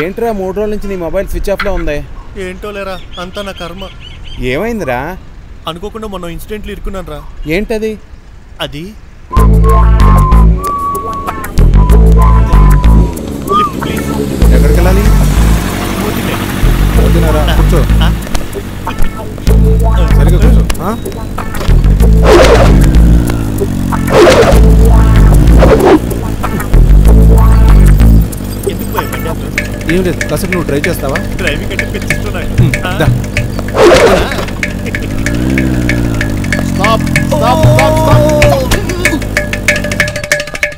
ఏంట్రా 3 రోజుల నుంచి నీ మొబైల్ స్విచ్ ఆఫ్లో ఉంది? ఏంటో లేరా, అంతా నా కర్మ. ఏమైందిరా? అనుకోకుండా మొన్న ఇన్సిడెంట్లు ఇరుకున్నాను రా. ఏంటది? అది ఎక్కడికి వెళ్ళాలి? పోతున్నారా? కూర్చో, సరిగ్గా కూర్చో. ఎందుకు పోయా? ఏం లేదు, కాసేపు నువ్వు డ్రైవ్ చేస్తావా? డ్రైవింగ్ అంటే పిచ్చిస్తున్నాడు.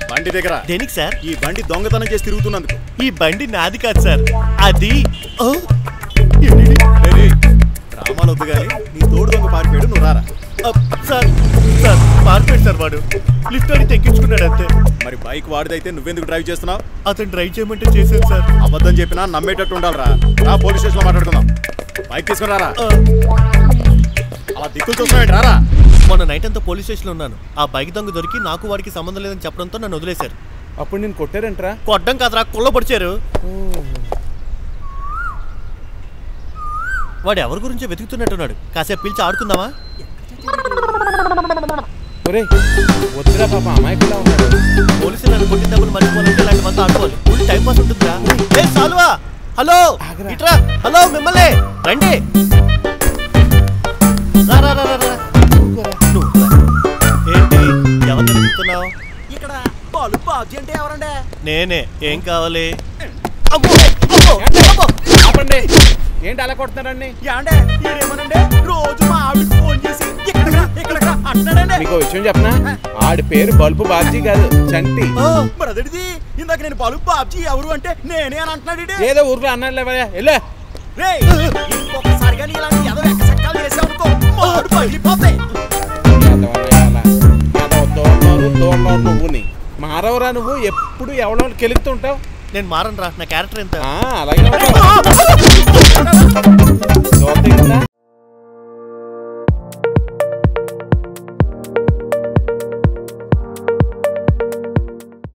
బండి దగ్గర దేనికి సార్? ఈ బండి దొంగతనం చేసి తిరుగుతున్నందుకు. ఈ బండి నాది కాదు సార్, అది డ్రామాలు వద్దు కానీ నీ తోడు దొంగ పారిపోయాడు, నువ్వు రారా. సార్ సార్ పారిపోయాడు సార్ వాడు. లిఫ్ట్ అని తెక్కించుకున్నాడు అంతే. మరి బైక్ వాడిదైతే నువ్వెందుకు డ్రైవ్ చేస్తున్నావు? అతను డ్రైవ్ చేయమంటే చేశాను సార్. అబద్ధం చెప్పినా నమ్మేటట్టు ఉండాలిరా. రా పోలీస్ స్టేషన్ లో మాట్లాడుకుందాం. బైక్ తీసుకుని రారా. అలా దిక్కులు చూస్తున్నాడు, రారా. మొన్న నైట్ అంతా పోలీస్ స్టేషన్లో ఉన్నాను. ఆ బైక్ దొంగ దొరికి నాకు వాడికి సంబంధం లేదని చెప్పడంతో నన్ను వదిలేశారు. అప్పుడు నేను కొట్టారంటరా? కొట్టడం కాదురా, కుళ్ళ పొడిచారు. వాడు ఎవరి గురించో వెతుకుతున్నట్టున్నాడు. కాసేపు పిలిచి ఆడుకుందామా? వద్దురా పాప, అమాయకులా ఉన్నాడు. పోలీసులు నన్ను కొట్టిన డబ్బులు మర్చిపోవాలంటే ఇలాంటి మంది ఆడుకోవాలి. ఫుల్ టైం పాస్ ఉంటుందిరా. ఏ సాల్వా, హలో ఇట్రా. హలో మిమ్మల్ని రండి. ఏంటి ఎవరిని వెతుకుతున్నావు? ఇక్కడ బాలు బాబ్జీ అంటే ఎవరండి? నేనే. ఏం కావాలి? ఏంటి అలా కొడుతున్నారండి? ఏమనండి, రోజు మా ఆవిడకి ఫోన్ చేసి ఇక్కడ అంటున్నాడండి. మీకు విషయం చెప్పనా? ఆడి పేరు బల్బు బాబ్జీ కాదు, చంటి. మరి అదేంటిది? ఇందాక నేను బల్బు బాబ్జీ ఎవరు అంటే నేనే అని అంటున్నాడు. ఏదో ఊర్లో అన్నాడు లేవా? వెళ్ళా. ఇంకొకసారిగా ఇలాంటి ఎదవ ఎక్కసెక్కాలు చేసావనుకో మాడు పగిలిపోతాయి. నువ్వుని మారవరా? నువ్వు ఎప్పుడు ఎవరో కెలుగుతుంటావు. నేను మారను రా, నా క్యారెక్టర్ ఎంత. అలాగే